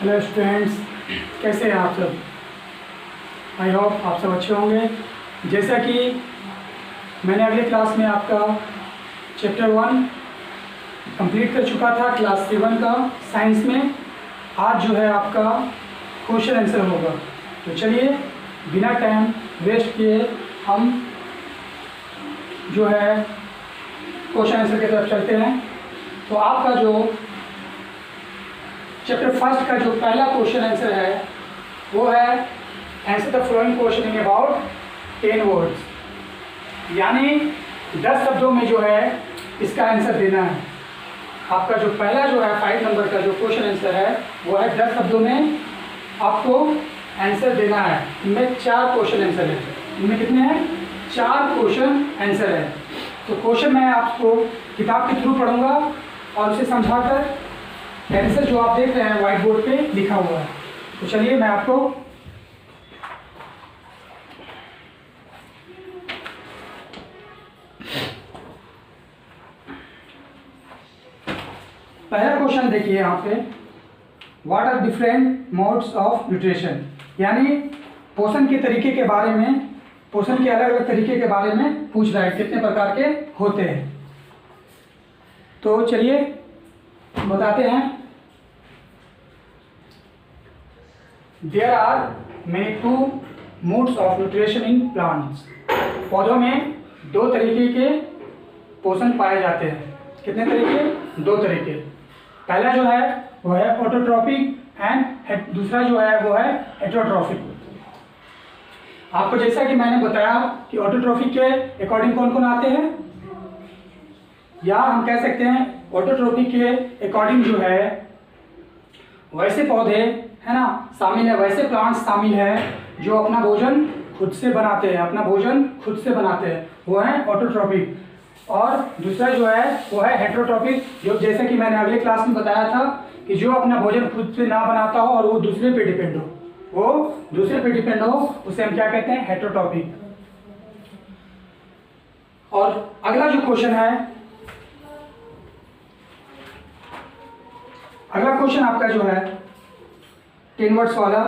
Hello students, कैसे हैं आप सब। आई होप आप सब अच्छे होंगे। जैसा कि मैंने अगले क्लास में आपका चैप्टर 1 कंप्लीट कर चुका था क्लास 7 का साइंस में, आज जो है आपका क्वेश्चन आंसर होगा। तो चलिए बिना टाइम वेस्ट किए हम जो है क्वेश्चन आंसर की तरफ चलते हैं। तो आपका जो चैप्टर 1 का जो पहला क्वेश्चन आंसर है वो है answer the following question in about 10 words, यानी 10 शब्दों में जो है इसका आंसर देना है। आपका जो पहला जो है 5 नंबर का जो क्वेश्चन आंसर है वो है 10 शब्दों में आपको आंसर देना है। इनमें 4 क्वेश्चन आंसर है। इनमें कितने हैं? 4 क्वेश्चन आंसर है। तो क्वेश्चन मैं आपको किताब के थ्रू पढ़ूंगा और उसे समझाकर आंसर जो आप देख रहे हैं व्हाइट बोर्ड पे लिखा हुआ है। तो चलिए मैं आपको पहला क्वेश्चन देखिए यहाँ पे, what are different modes of nutrition, यानी पोषण के तरीके के बारे में, पोषण के अलग अलग तरीके के बारे में पूछ रहा है, कितने प्रकार के होते हैं। तो चलिए बताते हैं। There are many 2 modes of nutrition in plants. पौधों में 2 तरीके के पोषण पाए जाते हैं। कितने तरीके? 2 तरीके। पहला जो है वो है ऑटोट्रॉपिक एंड दूसरा जो है वो है हेटेरोट्रॉपिक। आपको जैसा कि मैंने बताया कि ऑटोट्रॉपिक के अकॉर्डिंग कौन कौन आते हैं, या हम कह सकते हैं ऑटोट्रॉपिक के अकॉर्डिंग जो है वैसे पौधे है ना शामिल है, वैसे प्लांट्स शामिल है जो अपना भोजन खुद से बनाते हैं, अपना भोजन खुद से बनाते हैं, वो है ऑटोट्रॉपिक। और दूसरा जो है वो है हेटेरोट्रॉपिक, जो जैसे कि मैंने अगले क्लास में बताया था कि जो अपना भोजन खुद से ना बनाता हो और वो दूसरे पे डिपेंड हो, वो दूसरे पे डिपेंड हो, उसे हम क्या कहते हैं? हेटेरोट्रॉपिक। और अगला जो क्वेश्चन है, अगला क्वेश्चन आपका जो है 10 वर्ड्स वाला,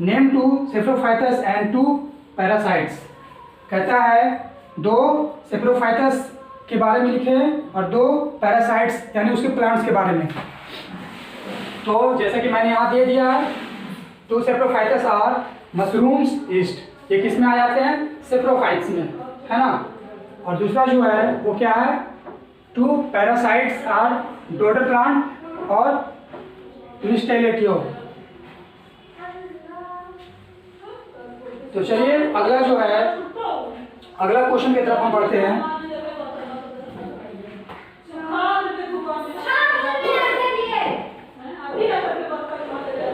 नेम 2 सेप्रोफाइटस एंड 2 पैरासाइट्स। कहता है 2 सेप्रोफाइटस के बारे में लिखे और 2 पैरासाइट्स यानी उसके प्लांट्स के बारे में। तो जैसा कि मैंने यहाँ दे दिया है, 2 सेप्रोफाइटस आर मशरूम्स ईस्ट, ये किस में आ जाते हैं? सेप्रोफाइट्स में, है ना। और दूसरा जो है वो क्या है? 2 पैरासाइट्स आर डोडर प्लांट और लिस्टेलेटियो। तो चलिए अगला जो है, अगला क्वेश्चन की तरफ हम बढ़ते हैं।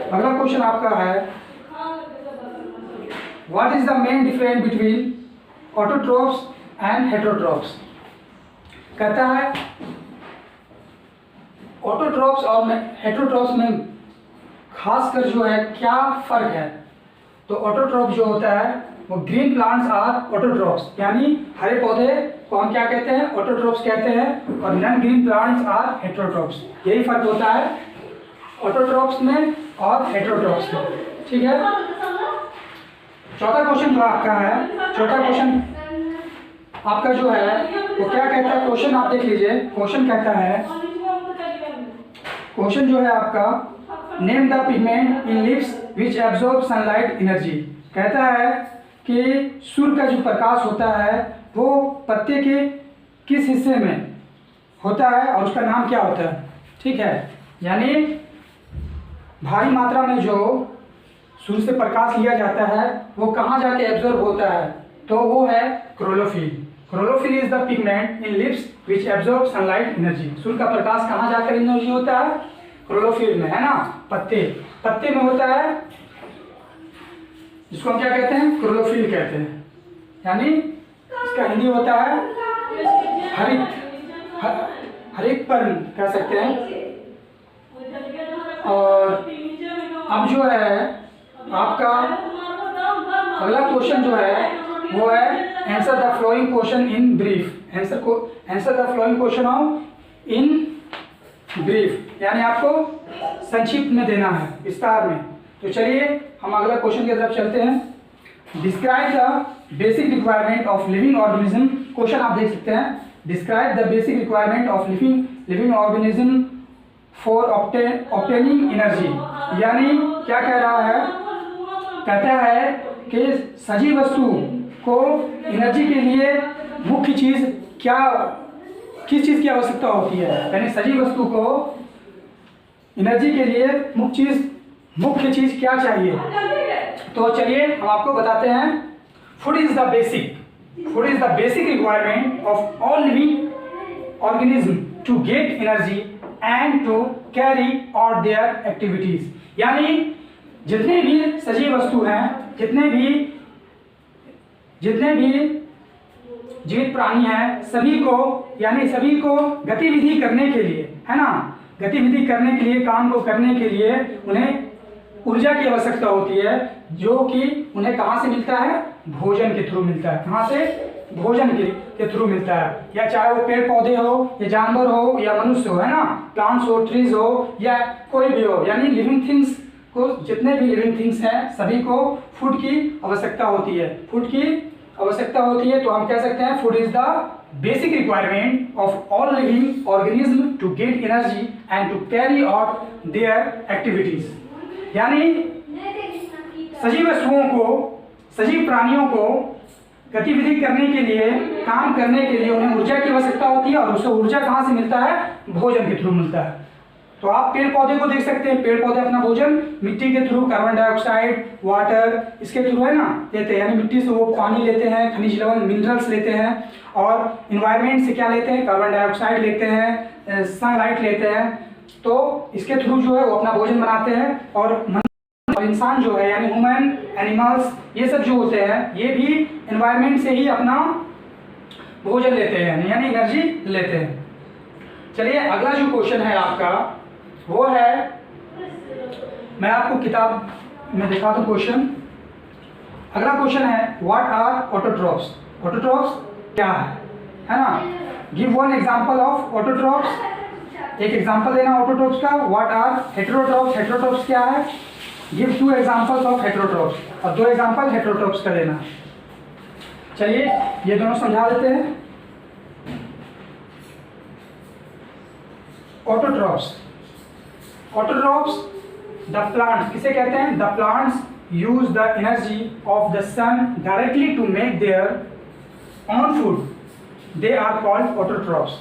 अगला क्वेश्चन आपका है, what is the main difference between autotrophs and heterotrophs. कहता है ऑटोट्रोप्स और हेटेरोट्रोप्स में खासकर जो है क्या फर्क है। तो ऑटोट्रोप जो होता है वो ग्रीन प्लांट्स आर ऑटोट्रोप्स, यानी हरे पौधे को हम क्या कहते हैं? ऑटोट्रोप्स कहते हैं। और नॉन ग्रीन प्लांट्स आर हेटेरोट्रोप्स। यही फर्क होता है ऑटोट्रोप्स में और हेटेरोट्रोप्स में, ठीक है। चौथा क्वेश्चन जो आपका है, चौथा क्वेश्चन आपका जो है वो क्या कहता है? क्वेश्चन आप देख लीजिए। क्वेश्चन कहता है, क्वेश्चन जो है आपका, name the pigment in leaves which absorb sunlight energy. कहता है कि सूर्य का जो प्रकाश होता है वो पत्ते के किस हिस्से में होता है और उसका नाम क्या होता है, ठीक है। यानी भारी मात्रा में जो सूर्य से प्रकाश लिया जाता है वो कहाँ जाके एब्जॉर्ब होता है? तो वो है chlorophyll. Chlorophyll is the pigment in leaves which absorb sunlight energy. सूर्य का प्रकाश कहाँ जाकर एनर्जी होता है? क्लोरोफिल में, है ना। पत्ते में होता है, जिसको हम क्या कहते हैं? क्लोरोफिल कहते हैं। यानी इसका हिंदी होता है हरित पर्ण कह सकते हैं। और अब जो है आपका अगला क्वेश्चन जो है वो है answer the flowing question in brief. Answer the flowing question of in brief, यानी आपको संक्षिप्त में देना है, विस्तार में। तो चलिए हम अगला क्वेश्चन की तरफ चलते हैं। Describe the basic requirement of living organism. Question आप देख सकते हैं, describe the basic requirement of living organism for obtaining energy. यानी क्या कह रहा है, कहता है कि सजीव वस्तु को एनर्जी के लिए मुख्य चीज क्या, किस चीज की आवश्यकता होती है। यानी सजीव वस्तु को एनर्जी के लिए मुख्य चीज क्या चाहिए। तो चलिए हम आपको बताते हैं। Food is the basic requirement of all living organism to get energy and to carry out their activities. यानी जितने भी सजीव वस्तु हैं, जितने भी जीवित प्राणी हैं, सभी को गतिविधि करने के लिए, है ना, गतिविधि करने के लिए, काम को करने के लिए उन्हें ऊर्जा की आवश्यकता होती है, जो कि उन्हें कहाँ से मिलता है, भोजन के थ्रू मिलता है। कहाँ से, भोजन के थ्रू मिलता है। या चाहे वो पेड़ पौधे हो, या जानवर हो, या मनुष्य हो, है ना, प्लांट्स हो, ट्रीज हो, या कोई भी हो। यानी लिविंग थिंग्स को, जितने भी लिविंग थिंग्स हैं, सभी को फूड की आवश्यकता होती है। फूड की आवश्यकता होती है। तो हम कह सकते हैं food is the basic requirement of all living organism to get energy and to carry out their activities. यानी सजीव वस्तुओं को, सजीव प्राणियों को गतिविधि करने के लिए, काम करने के लिए उन्हें ऊर्जा की आवश्यकता होती है। और उसे ऊर्जा कहाँ से मिलता है, भोजन के थ्रू मिलता है। तो आप पेड़ पौधे को देख सकते हैं, पेड़ पौधे अपना भोजन मिट्टी के थ्रू, कार्बन डाइऑक्साइड, वाटर, इसके थ्रू, है ना, लेते हैं। यानी मिट्टी से वो पानी लेते हैं, खनिज लवण, मिनरल्स लेते हैं। और इन्वायरमेंट से क्या लेते हैं, कार्बन डाइऑक्साइड लेते हैं, सनलाइट लेते हैं। तो इसके थ्रू जो है वो अपना भोजन बनाते हैं। और इंसान जो है, यानी ह्यूमन, एनिमल्स, ये सब जो होते हैं, ये भी एनवायरमेंट से ही अपना भोजन लेते हैं, यानी एनर्जी लेते हैं। चलिए अगला जो क्वेश्चन है आपका, वो है, मैं आपको किताब में दिखा दूं क्वेश्चन। अगला क्वेश्चन है, व्हाट आर ऑटोट्रॉप्स। ऑटोट्रॉप्स क्या है ना। Give one example of autotrophs. एक एग्जांपल देना ऑटोट्रॉप्स का। What are heterotrophs. हेटेरोट्रॉप्स क्या है। गिव 2 एग्जांपल्स ऑफ हेटेरोट्रॉप्स, और 2 एग्जांपल हेटेरोट्रॉप्स का देना। चलिए ये दोनों समझा देते हैं। ऑटोट्रॉप्स द प्लांट्स किसे कहते हैं, the plants use the energy of the sun directly to make their own food, they are called autotrophs.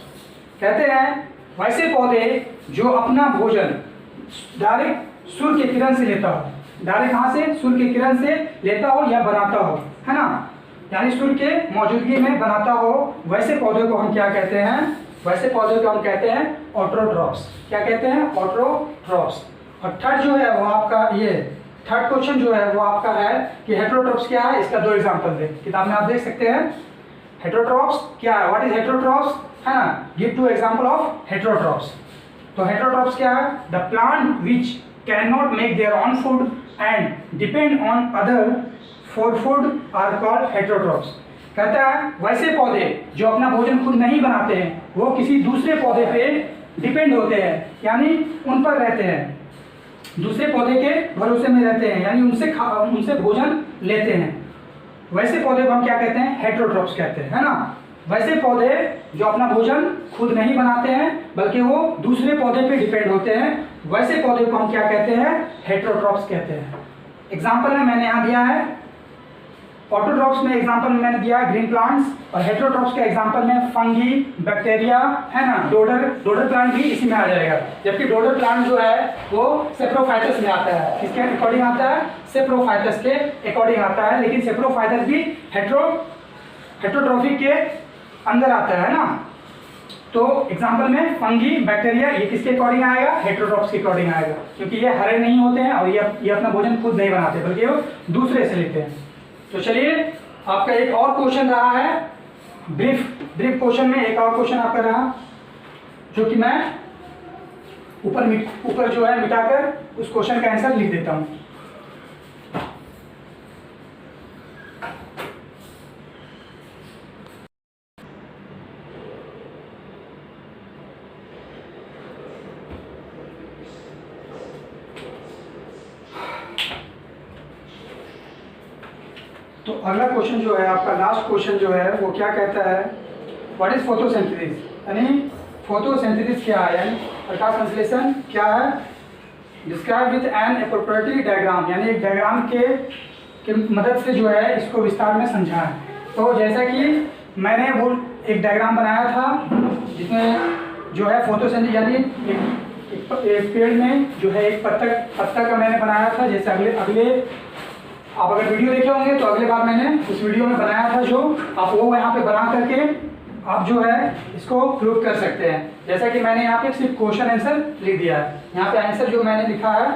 कहते हैं वैसे पौधे जो अपना भोजन डायरेक्ट सूर्य के किरण से लेता हो, डायरेक्ट कहाँ से, सूर्य के किरण से लेता हो या बनाता हो, है ना, यानी सूर्य के मौजूदगी में बनाता हो, वैसे पौधे को हम क्या कहते हैं, वैसे पौधे को हम कहते हैं ऑटोट्रॉप्स। क्या कहते हैं, ऑटोट्रॉप्स। और थर्ड जो है वो आपका, ये थर्ड क्वेश्चन जो है वो आपका है कि हेटेरोट्रॉप्स क्या है, इसका 2 एग्जांपल दे। किताब में आप देख सकते हैं हेटेरोट्रॉप्स क्या है, व्हाट इज हेटेरोट्रॉप्स, है ना, गिव 2 एग्जांपल ऑफ हेटेरोट्रॉप्स। तो हेटेरोट्रॉप्स क्या है, the plant which cannot make their own food and depend on other for food are called heterotrophs। कहता है वैसे पौधे जो अपना भोजन खुद नहीं बनाते हैं, वो किसी दूसरे पौधे पे डिपेंड होते हैं, यानी उन पर रहते हैं, दूसरे पौधे के भरोसे में रहते हैं, यानी उनसे भोजन लेते हैं। वैसे पौधे को हम क्या कहते हैं, हेटेरोट्रॉप्स कहते हैं, है ना। वैसे पौधे जो अपना भोजन खुद नहीं बनाते हैं, बल्कि वो दूसरे पौधे पे डिपेंड होते हैं, वैसे पौधे को हम क्या कहते हैं, हेटेरोट्रॉप्स कहते हैं। एग्जांपल में मैंने यहाँ दिया है, ऑटोट्रॉप्स में एग्जांपल में मैंने दिया है ग्रीन प्लांट्स, और हेटेरोट्रॉप्स के एग्जांपल में फंगी, बैक्टीरिया, है ना, डोडर प्लांट भी इसी में आ जाएगा। जबकि डोडर प्लांट जो है वो सेप्रोफाइटस में आता है। किसके अकॉर्डिंग आता है, सेप्रोफाइटस के अकॉर्डिंग आता है, लेकिन सेप्रोफाइटस भी हेटेरोट्रॉफिक के अंदर आता है ना। तो एग्जांपल में फंगी, बैक्टीरिया, ये किसके अकॉर्डिंग आएगा, हेटेरोट्रॉप्स के अकॉर्डिंग आएगा, क्योंकि ये हरे नहीं होते हैं और ये अपना भोजन खुद नहीं बनाते, बल्कि वो दूसरे से लेते हैं। तो चलिए आपका एक और क्वेश्चन रहा है, ब्रीफ क्वेश्चन में एक और क्वेश्चन आपका रहा, जो कि मैं ऊपर जो है मिटाकर उस क्वेश्चन का आंसर लिख देता हूँ। तो अगला क्वेश्चन जो है आपका लास्ट क्वेश्चन जो है वो क्या कहता है, व्हाट इज फोटोसिंथेसिस, यानी फोटोसिंथेसिस क्या है, यानी प्रकाश संश्लेषण क्या है। Describe with an appropriate diagram, यानी एक डायग्राम के मदद से जो है इसको विस्तार में समझा है। तो जैसा कि मैंने वो एक डायग्राम बनाया था जिसमें जो है फोटोसिंथेसिस यानी एक पेड़ में जो है एक पत्ता का मैंने बनाया था। जैसे अगले आप अगर वीडियो देखे होंगे तो अगले बार मैंने उस वीडियो में बनाया था, जो आप वो यहाँ पे बना करके आप जो है इसको प्रूव कर सकते हैं। जैसा कि मैंने यहाँ पे सिर्फ क्वेश्चन आंसर लिख दिया है, यहाँ पे आंसर जो मैंने लिखा है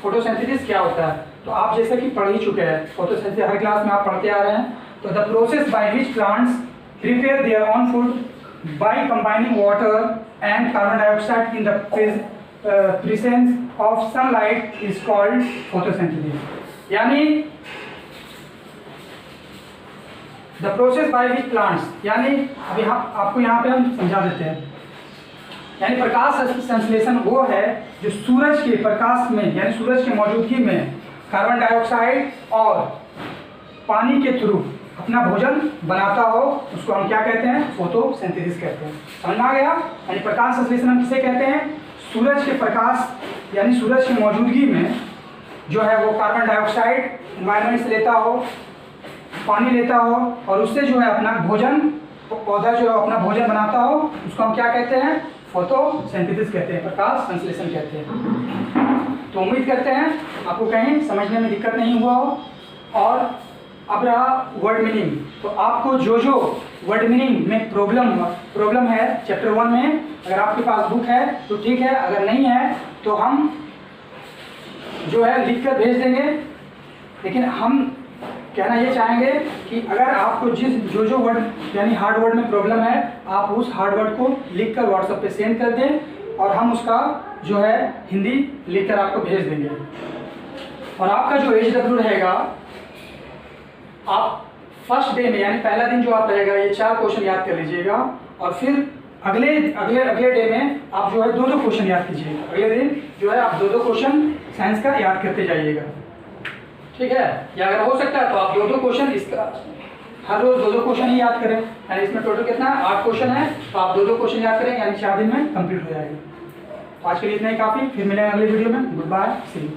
फोटोसिंथेसिस क्या होता है। तो आप जैसे कि पढ़ ही चुके हैं, फोटोसिंथेसिस हर क्लास में आप पढ़ते आ रहे हैं। तो the process by which plants prepare their own food by combining water and carbon dioxide in the presence of sunlight is called photosynthesis. यानी the process by which plants, यानी अब यहाँ आपको यहाँ पे हम समझा देते हैं। यानी प्रकाश संश्लेषण वो है जो सूरज के प्रकाश में यानी सूरज की मौजूदगी में कार्बन डाइऑक्साइड और पानी के थ्रू अपना भोजन बनाता हो, उसको हम क्या कहते हैं, फोटोसिंथेसिस कहते हैं। समझ में आ गया। यानी प्रकाश संश्लेषण हम किसे कहते हैं, सूरज के प्रकाश यानी सूरज की मौजूदगी में जो है वो कार्बन डाइऑक्साइड एनवायरनमेंट से लेता हो, पानी लेता हो और उससे जो है अपना भोजन, पौधा जो है अपना भोजन बनाता हो, उसको हम क्या कहते हैं, फोटोसिंथेसिस कहते हैं, प्रकाश संश्लेषण कहते हैं। तो उम्मीद करते हैं आपको कहीं समझने में दिक्कत नहीं हुआ हो। और अब रहा वर्ड मीनिंग। तो आपको जो वर्ड मीनिंग में प्रॉब्लम है चैप्टर 1 में, अगर आपके पास बुक है तो ठीक है, अगर नहीं है तो हम जो है लिख कर भेज देंगे। लेकिन हम कहना ये चाहेंगे कि अगर आपको जो वर्ड यानी हार्ड वर्ड में प्रॉब्लम है, आप उस हार्ड वर्ड को लिख कर व्हाट्सएप पे सेंड कर दें और हम उसका जो है हिंदी लिख कर आपको भेज देंगे। और आपका जो HW रहेगा, आप फर्स्ट डे में यानी पहला दिन जो आप रहेगा ये 4 क्वेश्चन याद कर लीजिएगा और फिर अगले डे में आप जो है 2-2 क्वेश्चन याद कीजिएगा। अगले दिन जो है आप 2-2 क्वेश्चन साइंस का याद करते जाइएगा, ठीक है। या अगर हो सकता है तो आप 2-2 क्वेश्चन इसका हर रोज 2-2 क्वेश्चन ही याद करें। यानी इसमें टोटल कितना है, 8 क्वेश्चन है, तो आप 2-2 क्वेश्चन याद करें, यानी 4 दिन में कंप्लीट हो जाएगा। तो आज के लिए इतना ही काफ़ी, फिर मिलेंगे अगले वीडियो में। Goodbye, see you.